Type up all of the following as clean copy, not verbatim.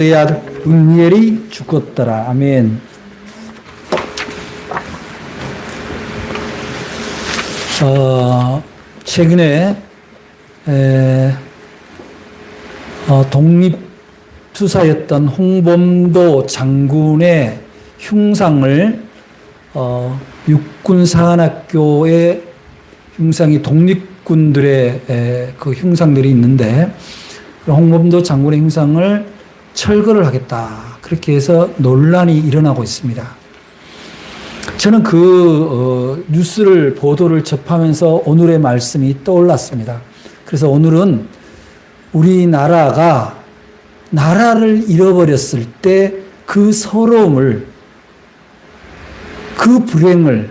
의 아들 운니엘이 죽었더라. 아멘. 최근에 독립투사였던 홍범도 장군의 흉상을 육군사관학교의 흉상이 독립군들의 그 흉상들이 있는데 홍범도 장군의 흉상을 철거를 하겠다. 그렇게 해서 논란이 일어나고 있습니다. 저는 그 뉴스를 보도를 접하면서 오늘의 말씀이 떠올랐습니다. 그래서 오늘은 우리나라가 나라를 잃어버렸을 때 그 서러움을, 그 불행을,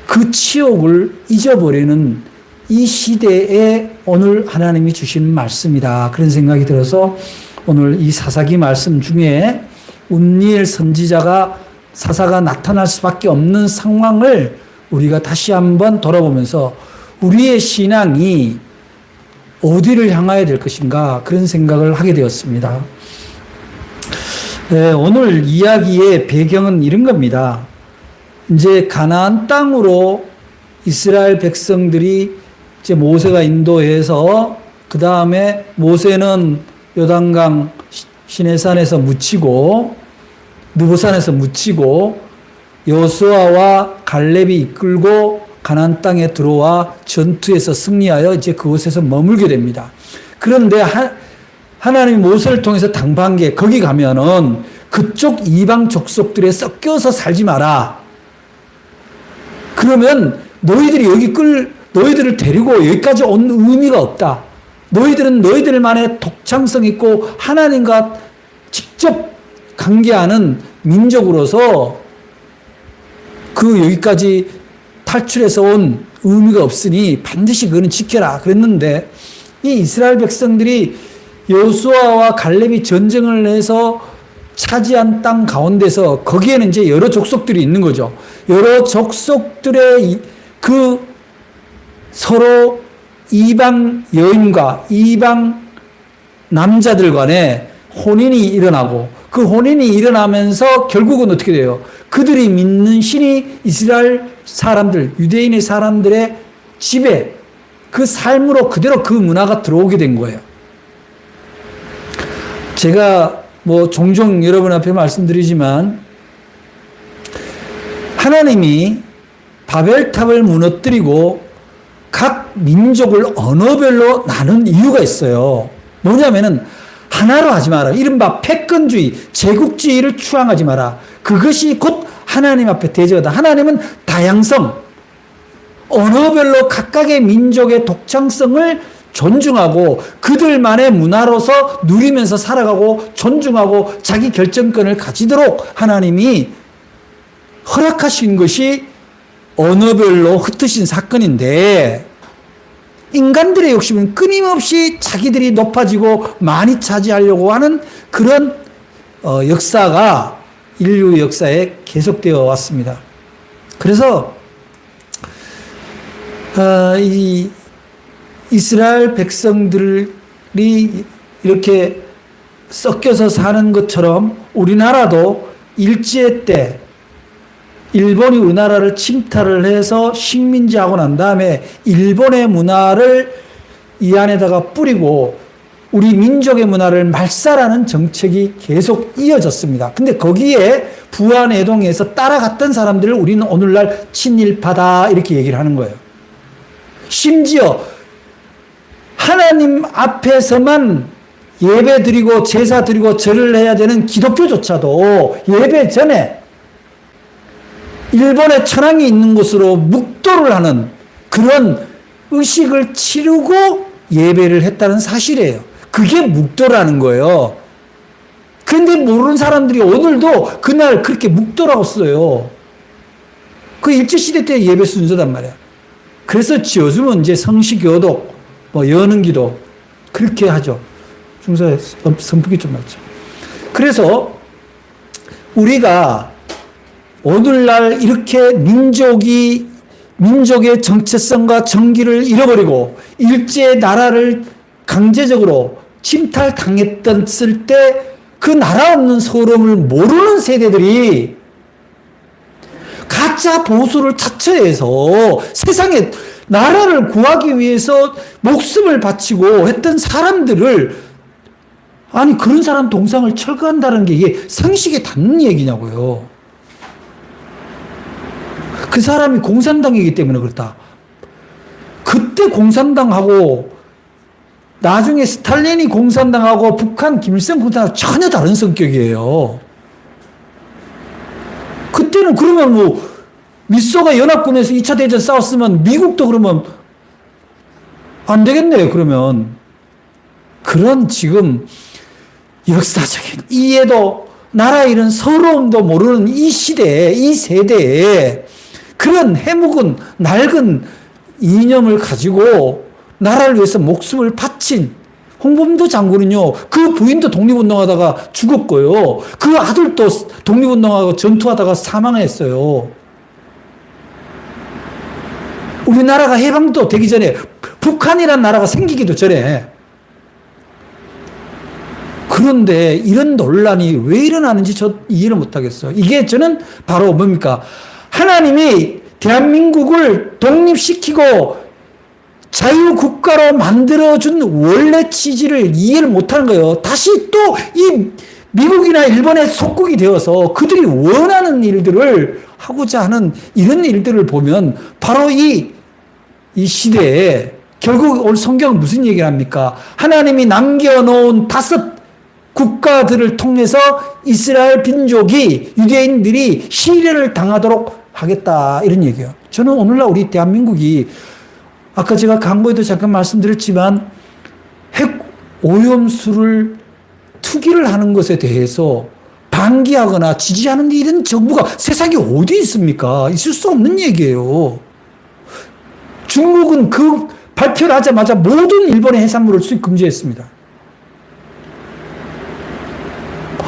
그 치욕을 잊어버리는 이 시대에 오늘 하나님이 주신 말씀이다. 그런 생각이 들어서 오늘 이 사사기 말씀 중에 운니엘 선지자가 사사가 나타날 수밖에 없는 상황을 우리가 다시 한번 돌아보면서 우리의 신앙이 어디를 향하여야 될 것인가 그런 생각을 하게 되었습니다. 오늘 이야기의 배경은 이런 겁니다. 이제 가나안 땅으로 이스라엘 백성들이 이제 모세가 인도해서 그 다음에 모세는 요단강 시내산에서 묻히고 느보산에서 묻히고 여호수아와 갈렙이 이끌고 가나안 땅에 들어와 전투에서 승리하여 이제 그곳에서 머물게 됩니다. 그런데 하나님이 모세를 통해서 당부한 게 거기 가면은 그쪽 이방 족속들에 섞여서 살지 마라. 그러면 너희들을 데리고 여기까지 온 의미가 없다. 너희들은 너희들만의 독창성 있고 하나님과 직접 관계하는 민족으로서 여기까지 탈출해서 온 의미가 없으니 반드시 그거는 지켜라. 그랬는데 이 이스라엘 백성들이 여호수아와 갈렙이 전쟁을 해서 차지한 땅 가운데서 거기에는 이제 여러 족속들이 있는 거죠. 여러 족속들의 그 서로 이방 여인과 이방 남자들 간에 혼인이 일어나고 그 혼인이 일어나면서 결국은 어떻게 돼요? 그들이 믿는 신이 이스라엘 사람들, 유대인의 사람들의 집에 그 삶으로 그대로 그 문화가 들어오게 된 거예요. 제가 종종 여러분 앞에 말씀드리지만 하나님이 바벨탑을 무너뜨리고 각 민족을 언어별로 나눈 이유가 있어요. 뭐냐면은 하나로 하지 마라. 이른바 패권주의, 제국주의를 추앙하지 마라. 그것이 곧 하나님 앞에 대적이다. 하나님은 다양성, 언어별로 각각의 민족의 독창성을 존중하고 그들만의 문화로서 누리면서 살아가고 존중하고 자기 결정권을 가지도록 하나님이 허락하신 것이 언어별로 흩으신 사건인데 인간들의 욕심은 끊임없이 자기들이 높아지고 많이 차지하려고 하는 그런 역사가 인류 역사에 계속되어 왔습니다. 그래서 이 이스라엘 백성들이 이렇게 섞여서 사는 것처럼 우리나라도 일제 때 일본이 우리나라를 침탈을 해서 식민지하고 난 다음에 일본의 문화를 이 안에다가 뿌리고 우리 민족의 문화를 말살하는 정책이 계속 이어졌습니다. 근데 거기에 부안해동에서 따라갔던 사람들을 우리는 오늘날 친일파다 이렇게 얘기를 하는 거예요. 심지어 하나님 앞에서만 예배 드리고 제사 드리고 절을 해야 되는 기독교조차도 예배 전에 일본의 천황이 있는 곳으로 묵도를 하는 그런 의식을 치르고 예배를 했다는 사실이에요. 그게 묵도라는 거예요. 그런데 모르는 사람들이 오늘도 그날 그렇게 묵도라고 써요. 그 일제시대 때 예배 순서단 말이야. 그래서 요즘은 이제 성시교독, 여는기도 그렇게 하죠. 중사에 선풍기 좀 맞죠. 그래서 우리가 오늘날 이렇게 민족의 정체성과 정기를 잃어버리고 일제의 나라를 강제적으로 침탈당했던 때 그 나라 없는 서러움을 모르는 세대들이 가짜 보수를 자처해서 세상에 나라를 구하기 위해서 목숨을 바치고 했던 사람들을, 아니 그런 사람 동상을 철거한다는 게 이게 상식에 닿는 얘기냐고요. 그 사람이 공산당이기 때문에 그렇다. 그때 공산당하고 나중에 스탈린이 공산당하고 북한 김일성 공산당하고 전혀 다른 성격이에요. 그때는 그러면 뭐 미소가 연합군에서 2차 대전 싸웠으면 미국도 그러면 안 되겠네요. 그러면 그런 지금 역사적인 이해도 나라 잃은 서러움도 모르는 이 시대에, 이 세대에 그런 해묵은 낡은 이념을 가지고 나라를 위해서 목숨을 바친 홍범도 장군은요, 그 부인도 독립운동하다가 죽었고요, 그 아들도 독립운동하고 전투하다가 사망했어요. 우리나라가 해방도 되기 전에, 북한이라는 나라가 생기기도 전에. 그런데 이런 논란이 왜 일어나는지 저 이해를 못하겠어요. 이게 저는 바로 뭡니까? 하나님이 대한민국을 독립시키고 자유국가로 만들어준 원래 취지를 이해를 못하는 거예요. 다시 또 이 미국이나 일본의 속국이 되어서 그들이 원하는 일들을 하고자 하는 이런 일들을 보면 바로 이 시대에 결국 오늘 성경은 무슨 얘기를 합니까? 하나님이 남겨놓은 5 국가들을 통해서 이스라엘 민족이, 유대인들이 시련을 당하도록 하겠다, 이런 얘기예요. 저는 오늘날 우리 대한민국이 아까 제가 광고에도 잠깐 말씀드렸지만 핵 오염수를 투기를 하는 것에 대해서 반기하거나 지지하는 이런 정부가 세상에 어디 있습니까? 있을 수 없는 얘기예요. 중국은 그 발표를 하자마자 모든 일본의 해산물을 수입 금지했습니다.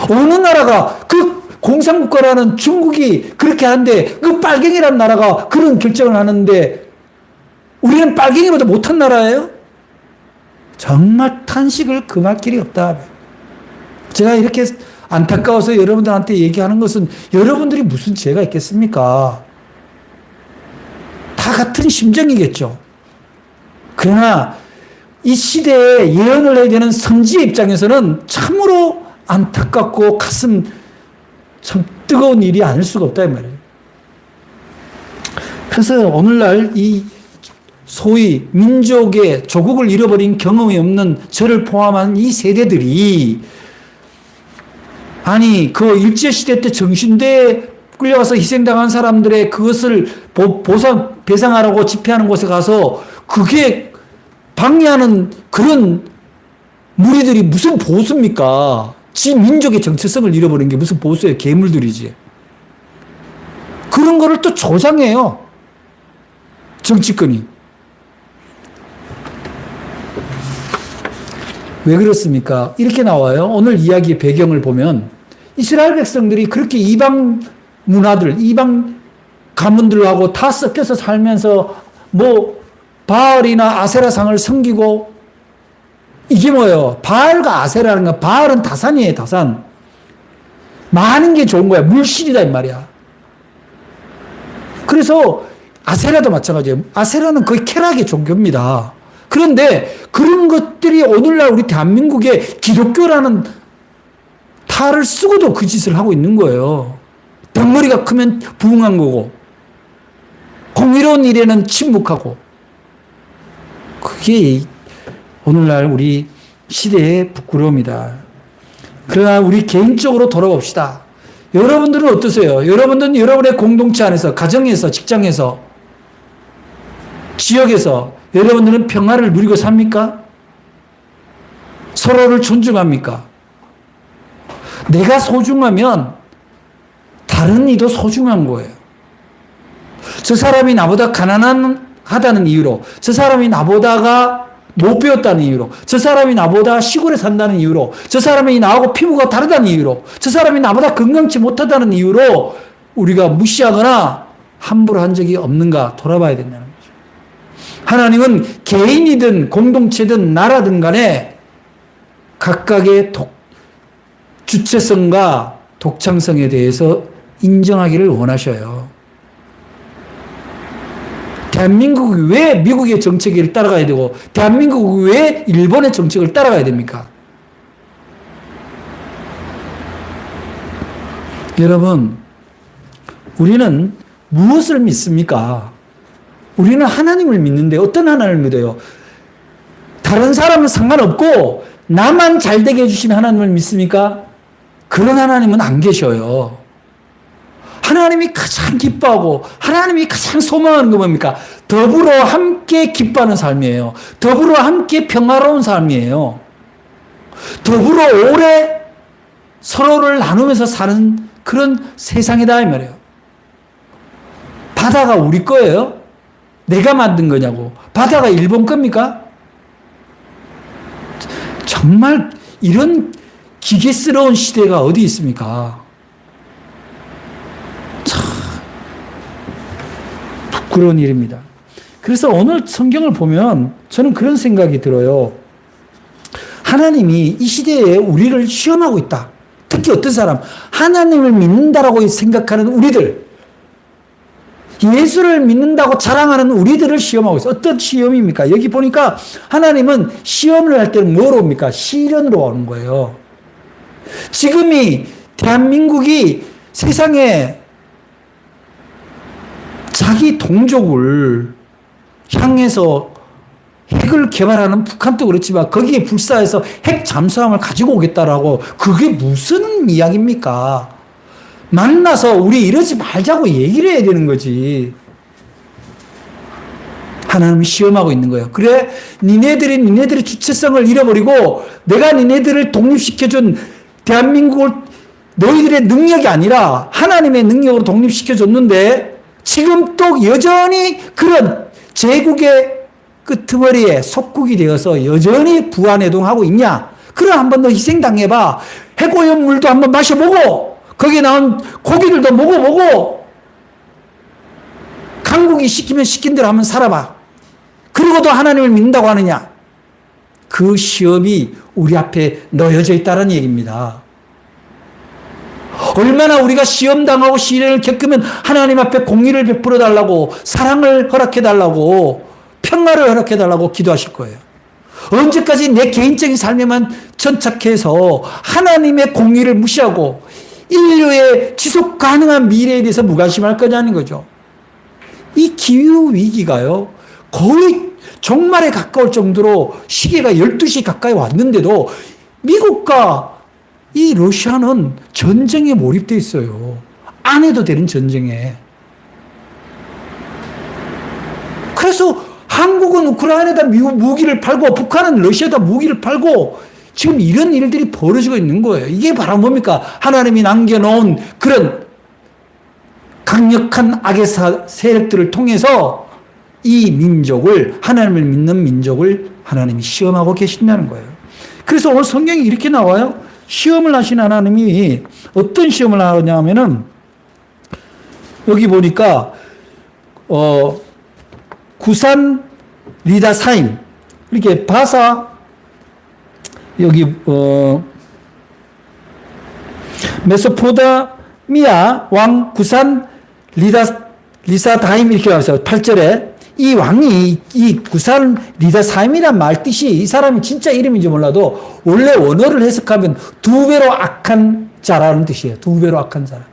어느 나라가, 그 공산국가라는 중국이 그렇게 하는데 그 빨갱이라는 나라가 그런 결정을 하는데 우리는 빨갱이보다 못한 나라예요? 정말 탄식을 금할 길이 없다. 제가 이렇게 안타까워서 여러분들한테 얘기하는 것은 여러분들이 무슨 죄가 있겠습니까? 다 같은 심정이겠죠. 그러나 이 시대에 예언을 해야 되는 선지의 입장에서는 참으로 안타깝고 가슴 참 뜨거운 일이 아닐 수가 없다 이 말이에요. 그래서 오늘날 이 소위 민족의 조국을 잃어버린 경험이 없는 저를 포함한 이 세대들이, 아니 그 일제시대 때 정신대에 끌려가서 희생당한 사람들의 그것을 보상 배상하라고 집회하는 곳에 가서 그게 방해하는 그런 무리들이 무슨 보수입니까? 지 민족의 정체성을 잃어버린 게 무슨 보수예요? 괴물들이지. 그런 거를 또 조장해요, 정치권이. 왜 그렇습니까? 이렇게 나와요. 오늘 이야기의 배경을 보면 이스라엘 백성들이 그렇게 이방 문화들, 이방 가문들하고 다 섞여서 살면서 뭐 바알이나 아세라상을 섬기고, 이게 뭐예요? 바알과 아세라는 건, 바알은 다산이에요, 다산. 많은 게 좋은 거야. 물실이다, 이 말이야. 그래서 아세라도 마찬가지예요. 아세라는 거의 쾌락의 종교입니다. 그런데 그런 것들이 오늘날 우리 대한민국에 기독교라는 탈을 쓰고도 그 짓을 하고 있는 거예요. 덩어리가 크면 부흥한 거고, 공의로운 일에는 침묵하고. 그게 오늘날 우리 시대의 부끄러움이다. 그러나 우리 개인적으로 돌아봅시다. 여러분들은 어떠세요? 여러분들은 여러분의 공동체 안에서, 가정에서, 직장에서, 지역에서 여러분들은 평화를 누리고 삽니까? 서로를 존중합니까? 내가 소중하면 다른 이도 소중한 거예요. 저 사람이 나보다 가난하다는 이유로, 저 사람이 나보다가 못 배웠다는 이유로, 저 사람이 나보다 시골에 산다는 이유로, 저 사람이 나하고 피부가 다르다는 이유로, 저 사람이 나보다 건강치 못하다는 이유로 우리가 무시하거나 함부로 한 적이 없는가 돌아봐야 된다는 거죠. 하나님은 개인이든 공동체든 나라든 간에 각각의 주체성과 독창성에 대해서 인정하기를 원하셔요. 대한민국이 왜 미국의 정책을 따라가야 되고 대한민국이 왜 일본의 정책을 따라가야 됩니까? 여러분, 우리는 무엇을 믿습니까? 우리는 하나님을 믿는데 어떤 하나님을 믿어요? 다른 사람은 상관없고 나만 잘되게 해주시는 하나님을 믿습니까? 그런 하나님은 안 계셔요. 하나님이 가장 기뻐하고 하나님이 가장 소망하는 건 뭡니까? 더불어 함께 기뻐하는 삶이에요. 더불어 함께 평화로운 삶이에요. 더불어 오래 서로를 나누면서 사는 그런 세상이다 이 말이에요. 바다가 우리 거예요? 내가 만든 거냐고. 바다가 일본 겁니까? 정말 이런 기계스러운 시대가 어디 있습니까? 참 부끄러운 일입니다. 그래서 오늘 성경을 보면 저는 그런 생각이 들어요. 하나님이 이 시대에 우리를 시험하고 있다. 특히 어떤 사람, 하나님을 믿는다라고 생각하는 우리들, 예수를 믿는다고 자랑하는 우리들을 시험하고 있어요. 어떤 시험입니까? 여기 보니까 하나님은 시험을 할 때는 뭐로 옵니까? 시련으로 오는 거예요. 지금이 대한민국이 세상에 자기 동족을 향해서 핵을 개발하는 북한도 그렇지만 거기에 불사해서 핵 잠수함을 가지고 오겠다라고 그게 무슨 이야기입니까? 만나서 우리 이러지 말자고 얘기를 해야 되는 거지. 하나님이 시험하고 있는 거예요. 그래, 니네들의 주체성을 잃어버리고 내가 니네들을 독립시켜준 대한민국을 너희들의 능력이 아니라 하나님의 능력으로 독립시켜줬는데 지금 또 여전히 그런 제국의 끄트머리에 속국이 되어서 여전히 부안해동하고 있냐? 그럼 한번 더 희생당해봐. 해고염물도 한번 마셔보고 거기에 나온 고기들도 먹어보고 강국이 시키면 시킨 대로 한번 살아봐. 그리고도 하나님을 믿는다고 하느냐? 그 시험이 우리 앞에 놓여져 있다는 얘기입니다. 얼마나 우리가 시험당하고 시련을 겪으면 하나님 앞에 공의를 베풀어 달라고, 사랑을 허락해 달라고, 평화를 허락해 달라고 기도하실 거예요. 언제까지 내 개인적인 삶에만 천착해서 하나님의 공의를 무시하고 인류의 지속 가능한 미래에 대해서 무관심할 거냐는 거죠. 이 기후 위기가요, 거의 종말에 가까울 정도로 시계가 12시 가까이 왔는데도 미국과 이 러시아는 전쟁에 몰입되어 있어요. 안 해도 되는 전쟁에. 그래서 한국은 우크라이나에다 무기를 팔고 북한은 러시아에다 무기를 팔고 지금 이런 일들이 벌어지고 있는 거예요. 이게 바로 뭡니까? 하나님이 남겨놓은 그런 강력한 악의 세력들을 통해서 이 민족을, 하나님을 믿는 민족을 하나님이 시험하고 계신다는 거예요. 그래서 오늘 성경이 이렇게 나와요. 시험을 하신 하나님이 어떤 시험을 하냐면은 여기 보니까 구산 리다사임 이렇게 바사 여기 메소포타미아 왕 구산 리사다임 이렇게 나와서 8절에 이 왕이 이 구산 리다사임이란 말 뜻이 이 사람이 진짜 이름인지 몰라도 원래 원어를 해석하면 두 배로 악한 자라는 뜻이에요. 두 배로 악한 자라.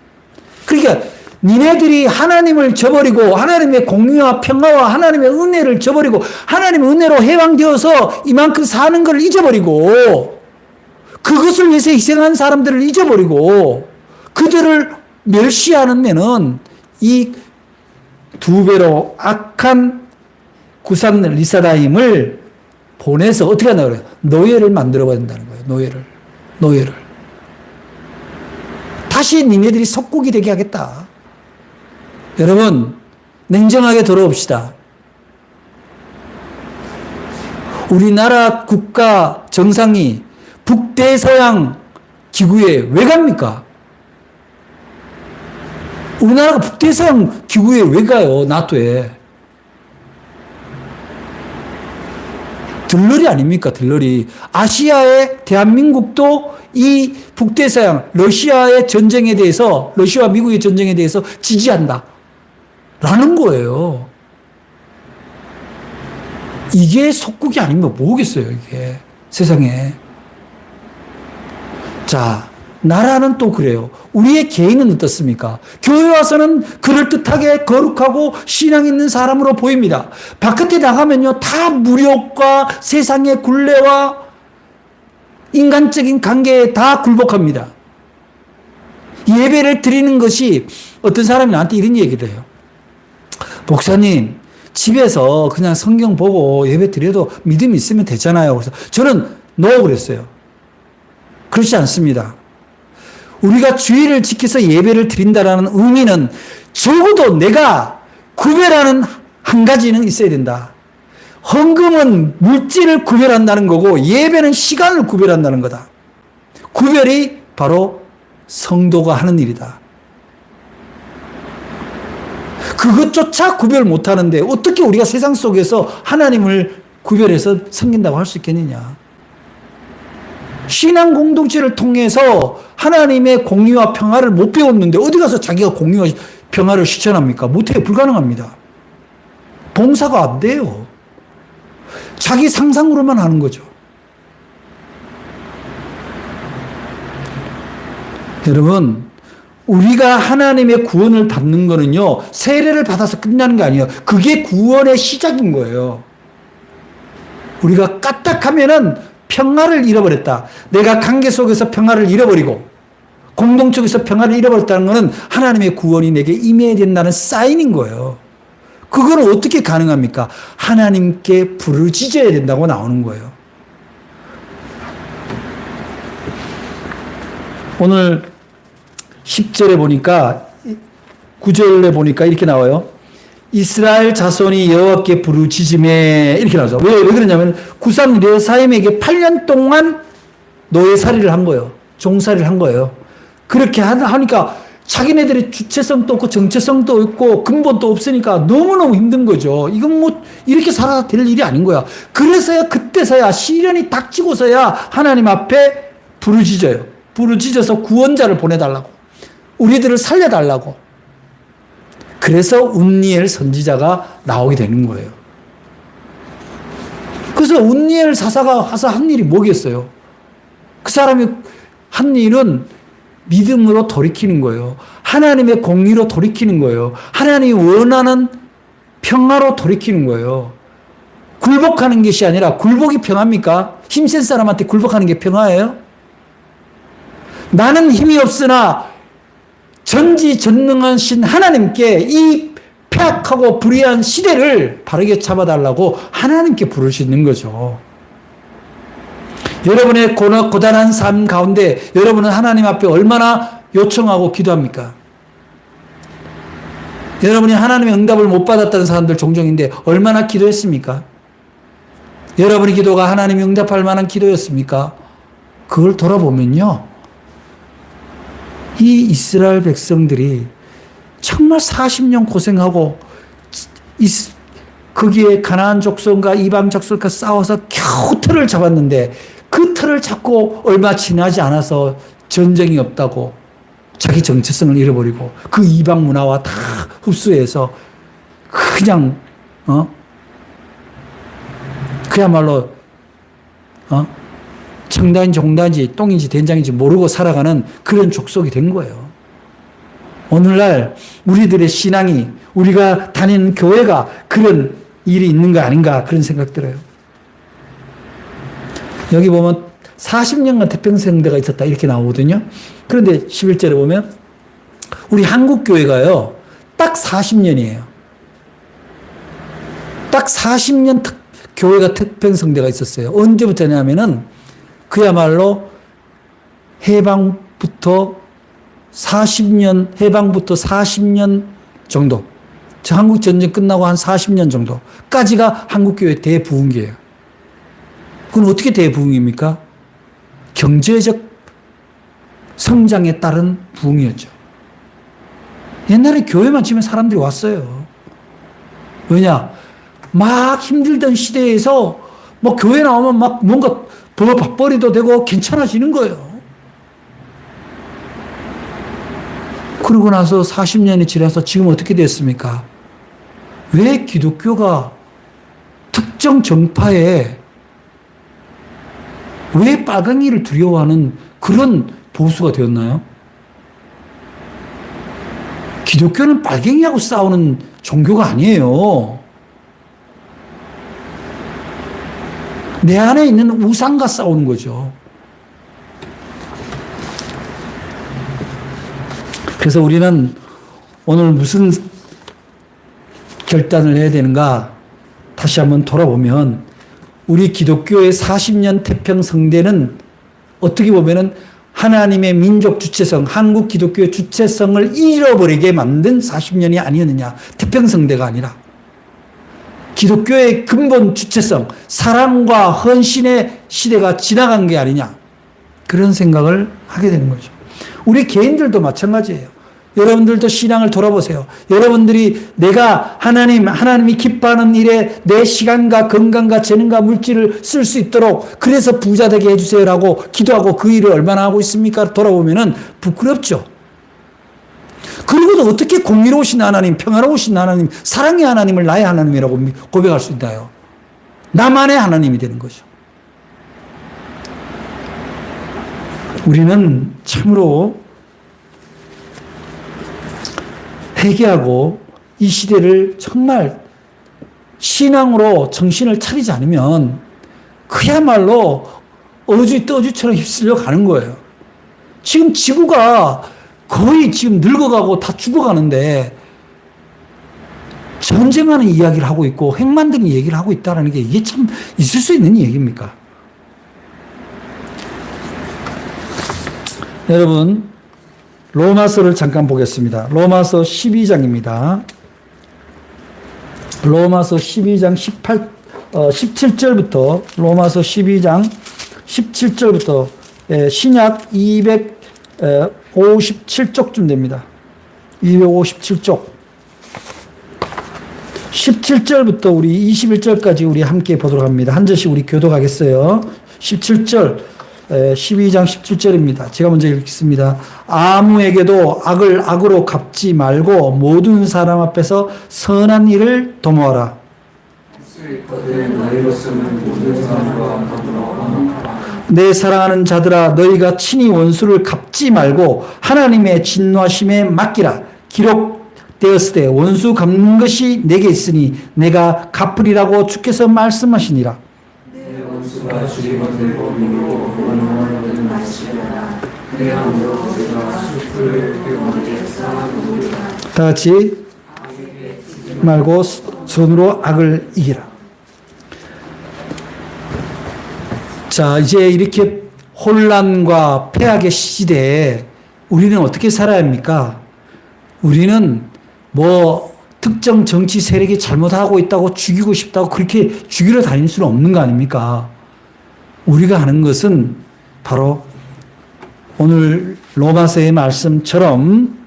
그러니까 니네들이 하나님을 저버리고 하나님의 공의와 평화와 하나님의 은혜를 저버리고 하나님의 은혜로 해방되어서 이만큼 사는 걸 잊어버리고 그것을 위해서 희생한 사람들을 잊어버리고 그들을 멸시하는 면은 이 두 배로 악한 구산 리사다임을 보내서 어떻게 한다고 그래요? 노예를 만들어야 된다는 거예요. 노예를. 다시 니네들이 속국이 되게 하겠다. 여러분, 냉정하게 돌아옵시다. 우리나라 국가 정상이 북대서양 기구에 왜 갑니까? 우리나라가 북대서양 기구에 왜 가요? 나토에. 들러리 아닙니까? 들러리. 아시아의 대한민국도 이 북대서양 러시아의 전쟁에 대해서, 러시아와 미국의 전쟁에 대해서 지지한다 라는 거예요. 이게 속국이 아니면 뭐겠어요, 이게 세상에. 자, 나라는 또 그래요. 우리의 개인은 어떻습니까? 교회 와서는 그럴듯하게 거룩하고 신앙 있는 사람으로 보입니다. 바깥에 나가면요, 다 무력과 세상의 굴레와 인간적인 관계에 다 굴복합니다. 예배를 드리는 것이, 어떤 사람이 나한테 이런 얘기를 해요. 목사님, 집에서 그냥 성경 보고 예배 드려도 믿음이 있으면 되잖아요. 그래서 저는 no 그랬어요. 그렇지 않습니다. 우리가 주의를 지켜서 예배를 드린다라는 의미는 적어도 내가 구별하는 한 가지는 있어야 된다. 헌금은 물질을 구별한다는 거고 예배는 시간을 구별한다는 거다. 구별이 바로 성도가 하는 일이다. 그것조차 구별 못하는데 어떻게 우리가 세상 속에서 하나님을 구별해서 섬긴다고 할 수 있겠느냐. 신앙 공동체를 통해서 하나님의 공의와 평화를 못 배웠는데 어디 가서 자기가 공의와 평화를 실천합니까? 못해요. 불가능합니다. 봉사가 안 돼요. 자기 상상으로만 하는 거죠. 여러분, 우리가 하나님의 구원을 받는 거는요, 세례를 받아서 끝나는 게 아니에요. 그게 구원의 시작인 거예요. 우리가 까딱하면은 평화를 잃어버렸다. 내가 관계 속에서 평화를 잃어버리고 공동체에서 평화를 잃어버렸다는 것은 하나님의 구원이 내게 임해야 된다는 사인인 거예요. 그거는 어떻게 가능합니까? 하나님께 부르짖어야 된다고 나오는 거예요. 오늘 10절에 보니까, 9절에 보니까 이렇게 나와요. 이스라엘 자손이 여호와께 부르짖음에, 이렇게 나오죠. 왜 그러냐면 구상 르사임에게 8년 동안 노예살이를 한 거예요. 종살이를 한 거예요. 그렇게 하니까 자기네들이 주체성도 없고 정체성도 없고 근본도 없으니까 너무너무 힘든 거죠. 이건 뭐 이렇게 살아도 될 일이 아닌 거야. 그래서야 그때서야 시련이 닥치고서야 하나님 앞에 부르짖어요. 부르짖어서 구원자를 보내달라고. 우리들을 살려달라고. 그래서 운니엘 선지자가 나오게 되는 거예요. 그래서 운니엘 사사가 와서 한 일이 뭐겠어요? 그 사람이 한 일은 믿음으로 돌이키는 거예요. 하나님의 공의로 돌이키는 거예요. 하나님이 원하는 평화로 돌이키는 거예요. 굴복하는 것이 아니라, 굴복이 평화입니까? 힘센 사람한테 굴복하는 게 평화예요? 나는 힘이 없으나 전지전능하신 하나님께 이 폐악하고 불의한 시대를 바르게 잡아달라고 하나님께 부르시는 거죠. 여러분의 고단한 삶 가운데 여러분은 하나님 앞에 얼마나 요청하고 기도합니까? 여러분이 하나님의 응답을 못 받았다는 사람들 종종인데 얼마나 기도했습니까? 여러분의 기도가 하나님이 응답할 만한 기도였습니까? 그걸 돌아보면요, 이 이스라엘 백성들이 정말 40년 고생하고 거기에 가나안 족속과 이방 족속과 싸워서 겨우 틀을 잡았는데 그 틀을 잡고 얼마 지나지 않아서 전쟁이 없다고 자기 정체성을 잃어버리고 그 이방 문화와 다 흡수해서 그냥 그야말로 청단인지 홍단인지 똥인지 된장인지 모르고 살아가는 그런 족속이 된 거예요. 오늘날 우리들의 신앙이, 우리가 다니는 교회가 그런 일이 있는 거 아닌가, 그런 생각 들어요. 여기 보면 40년간 태평성대가 있었다 이렇게 나오거든요. 그런데 11절에 보면 우리 한국 교회가요, 딱 40년이에요. 딱 40년 교회가 태평성대가 있었어요. 언제부터냐면은 그야말로 해방부터 40년 정도, 저 한국 전쟁 끝나고 한 40년 정도까지가 한국교회 대부흥기예요. 그건 어떻게 대부흥입니까? 경제적 성장에 따른 부흥이었죠. 옛날에 교회만 치면 사람들이 왔어요. 왜냐? 막 힘들던 시대에서 뭐 교회 나오면 막 뭔가 밥벌이도 되고 괜찮아지는 거예요. 그러고 나서 40년이 지나서 지금 어떻게 됐습니까? 왜 기독교가 특정 정파에 왜 빨강이를 두려워하는 그런 보수가 되었나요? 기독교는 빨갱이하고 싸우는 종교가 아니에요. 내 안에 있는 우상과 싸우는 거죠. 그래서 우리는 오늘 무슨 결단을 해야 되는가? 다시 한번 돌아보면 우리 기독교의 40년 태평성대는 어떻게 보면은 하나님의 민족 주체성, 한국 기독교의 주체성을 잃어버리게 만든 40년이 아니었느냐. 태평성대가 아니라. 기독교의 근본 주체성, 사랑과 헌신의 시대가 지나간 게 아니냐. 그런 생각을 하게 되는 거죠. 우리 개인들도 마찬가지예요. 여러분들도 신앙을 돌아보세요. 여러분들이 내가 하나님이 기뻐하는 일에 내 시간과 건강과 재능과 물질을 쓸 수 있도록 그래서 부자 되게 해주세요라고 기도하고 그 일을 얼마나 하고 있습니까? 돌아보면은 부끄럽죠. 그리고도 어떻게 공의로우신 하나님, 평화로우신 하나님, 사랑의 하나님을 나의 하나님이라고 고백할 수 있나요? 나만의 하나님이 되는 거죠. 우리는 참으로 회개하고 이 시대를 정말 신앙으로 정신을 차리지 않으면 그야말로 어주 떠주처럼 휩쓸려 가는 거예요. 지금 지구가 거의 지금 늙어가고 다 죽어가는데 전쟁하는 이야기를 하고 있고 핵 만드는 얘기를 하고 있다는 게 이게 참 있을 수 있는 얘기입니까? 여러분, 로마서를 잠깐 보겠습니다. 로마서 12장입니다. 로마서 12장 17절부터 로마서 12장 17절부터 신약 257쪽쯤 됩니다. 257쪽. 17절부터 우리 21절까지 우리 함께 보도록 합니다. 한 절씩 우리 교독하겠어요. 17절. 12장 17절입니다. 제가 먼저 읽겠습니다. 아무에게도 악을 악으로 갚지 말고 모든 사람 앞에서 선한 일을 도모하라. 내 사랑하는 자들아 너희가 친히 원수를 갚지 말고 하나님의 진노하심에 맡기라. 기록되었으되 원수 갚는 것이 내게 있으니 내가 갚으리라고 주께서 말씀하시니라. 다 같이 말고 손으로 악을 이기라. 자, 이제 이렇게 혼란과 폐악의 시대에 우리는 어떻게 살아야 합니까? 우리는 뭐 특정 정치 세력이 잘못하고 있다고 죽이고 싶다고 그렇게 죽이러 다닐 수는 없는 거 아닙니까? 우리가 하는 것은 바로 오늘 로마서의 말씀처럼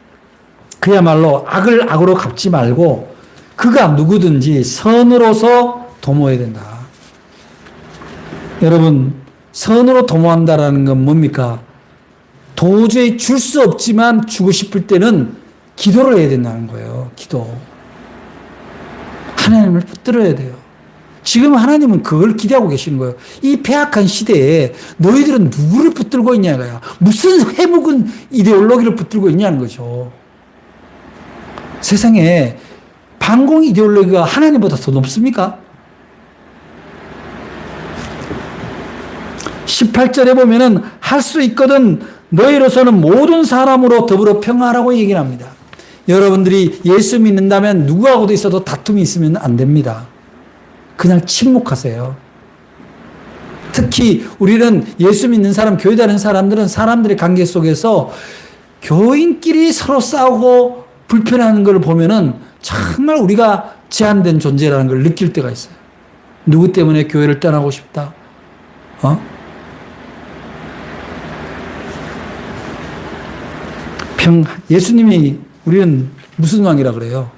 그야말로 악을 악으로 갚지 말고 그가 누구든지 선으로서 도모해야 된다. 여러분, 선으로 도모한다라는 건 뭡니까? 도저히 줄 수 없지만 주고 싶을 때는 기도를 해야 된다는 거예요. 기도. 하나님을 붙들어야 돼요. 지금 하나님은 그걸 기대하고 계시는 거예요. 이 폐악한 시대에 너희들은 누구를 붙들고 있냐고요. 무슨 해묵은 이데올로기를 붙들고 있냐는 거죠. 세상에 반공 이데올로기가 하나님보다 더 높습니까? 18절에 보면은 할 수 있거든 너희로서는 모든 사람으로 더불어 평화하라고 얘기를 합니다. 여러분들이 예수 믿는다면 누구하고도 있어도 다툼이 있으면 안 됩니다. 그냥 침묵하세요. 특히 우리는 예수 믿는 사람, 교회 다니는 사람들은 사람들의 관계 속에서 교인끼리 서로 싸우고 불편한 걸 보면은 정말 우리가 제한된 존재라는 걸 느낄 때가 있어요. 누구 때문에 교회를 떠나고 싶다? 예수님이 우리는 무슨 왕이라 그래요?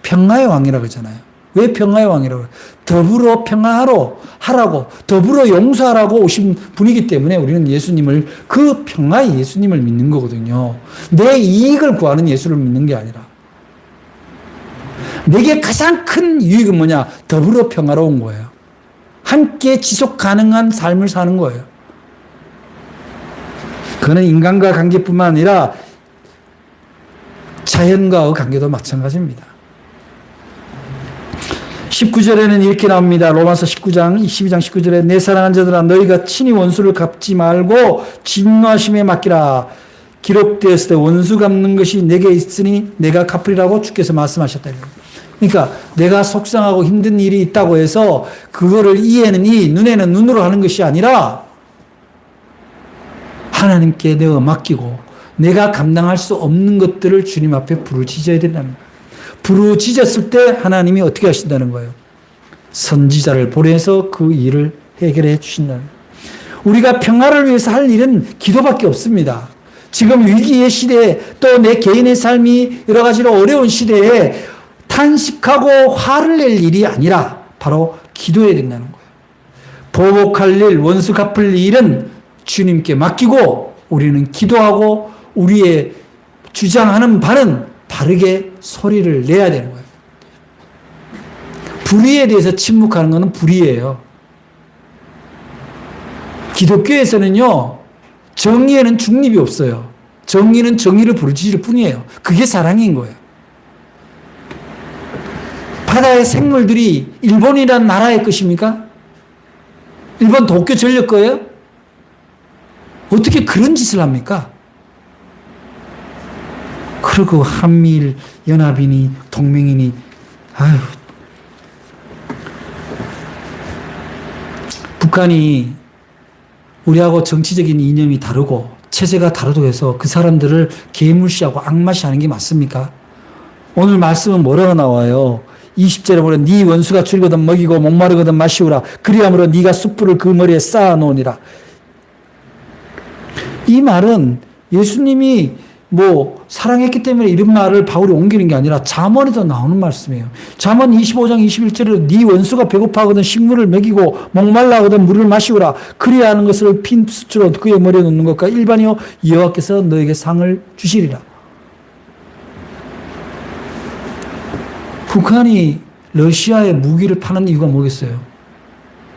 평화의 왕이라 그러잖아요. 왜 평화의 왕이라고 해요? 더불어 평화하러 하라고, 더불어 용서하라고 오신 분이기 때문에 우리는 예수님을, 그 평화의 예수님을 믿는 거거든요. 내 이익을 구하는 예수를 믿는 게 아니라. 내게 가장 큰 유익은 뭐냐? 더불어 평화로운 거예요. 함께 지속 가능한 삶을 사는 거예요. 그거는 인간과 관계뿐만 아니라 자연과의 관계도 마찬가지입니다. 19절에는 이렇게 나옵니다. 로마서 19장 22장 19절에 내 사랑하는 자들아 너희가 친히 원수를 갚지 말고 진노하심에 맡기라. 기록되었을 때 원수 갚는 것이 내게 있으니 내가 갚으리라고 주께서 말씀하셨다. 그러니까 내가 속상하고 힘든 일이 있다고 해서 그거를 이에는 이, 눈에는 눈으로 하는 것이 아니라 하나님께 내어 맡기고 내가 감당할 수 없는 것들을 주님 앞에 부르짖어야 된다는 거예요. 부르짖었을 때 하나님이 어떻게 하신다는 거예요? 선지자를 보내서 그 일을 해결해 주신다는 거예요. 우리가 평화를 위해서 할 일은 기도밖에 없습니다. 지금 위기의 시대에 또 내 개인의 삶이 여러 가지로 어려운 시대에 탄식하고 화를 낼 일이 아니라 바로 기도해야 된다는 거예요. 보복할 일, 원수 갚을 일은 주님께 맡기고 우리는 기도하고 우리의 주장하는 바는 바르게 소리를 내야 되는 거예요. 불의에 대해서 침묵하는 것은 불의예요. 기독교에서는요, 정의에는 중립이 없어요. 정의는 정의를 부르짖을 뿐이에요. 그게 사랑인 거예요. 바다의 생물들이 일본이란 나라의 것입니까? 일본 도쿄 전력 거예요? 어떻게 그런 짓을 합니까? 그리고 한미일 연합이니 동맹이니, 아유. 북한이 우리하고 정치적인 이념이 다르고 체제가 다르다고 해서 그 사람들을 개무시하고 악마시하는 게 맞습니까? 오늘 말씀은 뭐라고 나와요? 20절에 보면 네 원수가 줄거든 먹이고 목마르거든 마시우라. 그리함으로 네가 숯불을 그 머리에 쌓아놓으니라. 이 말은 예수님이 사랑했기 때문에 이런 말을 바울이 옮기는 게 아니라 잠언에도 나오는 말씀이에요. 잠언 25장 21절에 네 원수가 배고파하거든 식물을 먹이고 목말라하거든 물을 마시우라. 그리야 하는 것을 핀 숯으로 그의 머리에 놓는 것과 일반이요 여호와께서 너에게 상을 주시리라. 북한이 러시아에 무기를 파는 이유가 뭐겠어요?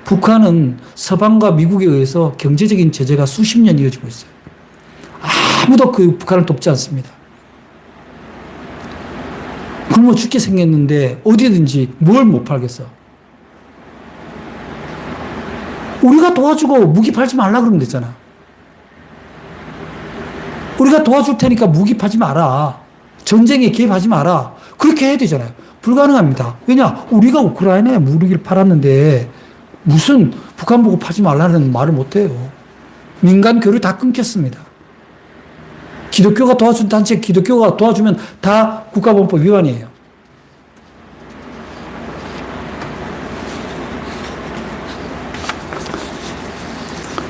북한은 서방과 미국에 의해서 경제적인 제재가 수십 년 이어지고 있어요. 아무도 그 북한을 돕지 않습니다. 굶어 죽게 생겼는데 어디든지 뭘 못 팔겠어? 우리가 도와주고 무기 팔지 말라 그러면 되잖아. 우리가 도와줄 테니까 무기 팔지 마라. 전쟁에 개입하지 마라. 그렇게 해야 되잖아요. 불가능합니다. 왜냐? 우리가 우크라이나에 무기를 팔았는데 무슨 북한 보고 파지 말라는 말을 못해요. 민간 교류 다 끊겼습니다. 기독교가 도와준 단체, 기독교가 도와주면 다 국가보안법 위반이에요.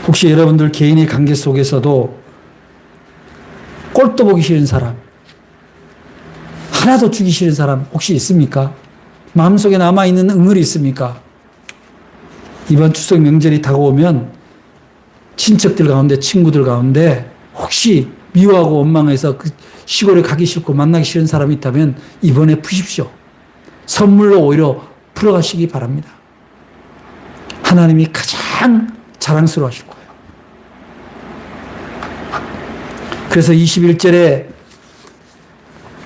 혹시 여러분들 개인의 관계 속에서도 꼴도 보기 싫은 사람, 하나도 주기 싫은 사람 혹시 있습니까? 마음속에 남아있는 응어리 있습니까? 이번 추석 명절이 다가오면 친척들 가운데, 친구들 가운데 혹시 미워하고 원망해서 그 시골에 가기 싫고 만나기 싫은 사람이 있다면 이번에 푸십시오. 선물로 오히려 풀어가시기 바랍니다. 하나님이 가장 자랑스러워 하실 거예요. 그래서 21절에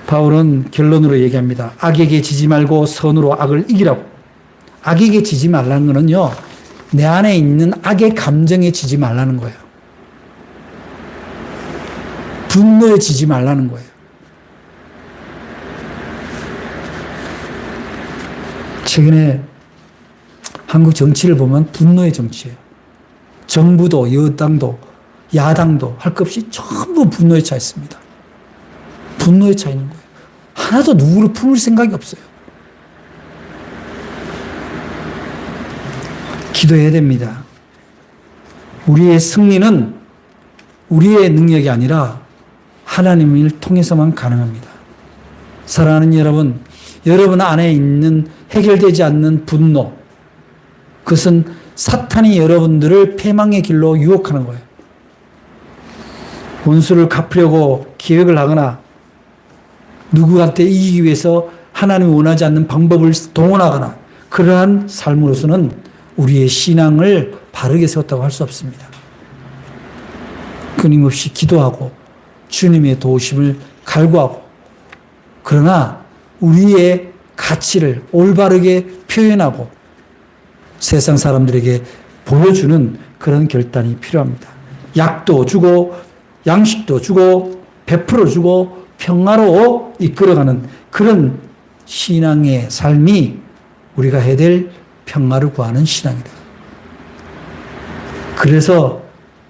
바울은 결론으로 얘기합니다. 악에게 지지 말고 선으로 악을 이기라고. 악에게 지지 말라는 거는요, 내 안에 있는 악의 감정에 지지 말라는 거예요. 분노에 지지 말라는 거예요. 최근에 한국 정치를 보면 분노의 정치예요. 정부도 여당도 야당도 할 것 없이 전부 분노에 차 있습니다. 분노에 차 있는 거예요. 하나도 누구를 품을 생각이 없어요. 기도해야 됩니다. 우리의 승리는 우리의 능력이 아니라 하나님을 통해서만 가능합니다. 사랑하는 여러분, 여러분 안에 있는 해결되지 않는 분노, 그것은 사탄이 여러분들을 패망의 길로 유혹하는 거예요. 원수를 갚으려고 계획을 하거나 누구한테 이기기 위해서 하나님이 원하지 않는 방법을 동원하거나 그러한 삶으로서는 우리의 신앙을 바르게 세웠다고 할 수 없습니다. 끊임없이 기도하고 주님의 도우심을 갈구하고, 그러나 우리의 가치를 올바르게 표현하고 세상 사람들에게 보여주는 그런 결단이 필요합니다. 약도 주고 양식도 주고 베풀어 주고 평화로 이끌어가는 그런 신앙의 삶이 우리가 해야 될 평화를 구하는 신앙이다. 그래서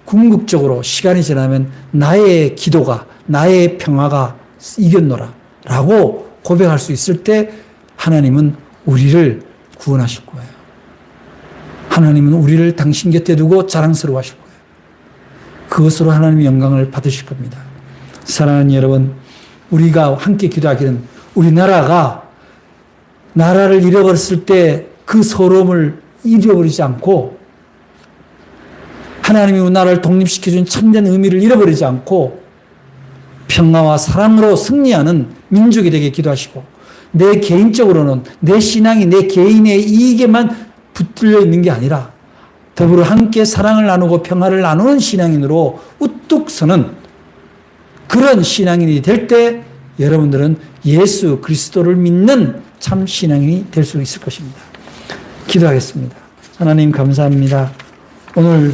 궁극적으로 시간이 지나면 나의 기도가, 나의 평화가 이겼노라 라고 고백할 수 있을 때 하나님은 우리를 구원하실 거예요. 하나님은 우리를 당신 곁에 두고 자랑스러워 하실 거예요. 그것으로 하나님의 영광을 받으실 겁니다. 사랑하는 여러분, 우리가 함께 기도하기는 우리나라가 나라를 잃어버렸을 때 그 서러움을 잃어버리지 않고, 하나님이 나라를 독립시켜준 참된 의미를 잃어버리지 않고 평화와 사랑으로 승리하는 민족이 되게 기도하시고, 내 개인적으로는 내 신앙이 내 개인의 이익에만 붙들려 있는 게 아니라 더불어 함께 사랑을 나누고 평화를 나누는 신앙인으로 우뚝 서는 그런 신앙인이 될 때 여러분들은 예수 그리스도를 믿는 참 신앙인이 될 수 있을 것입니다. 기도하겠습니다. 하나님 감사합니다. 오늘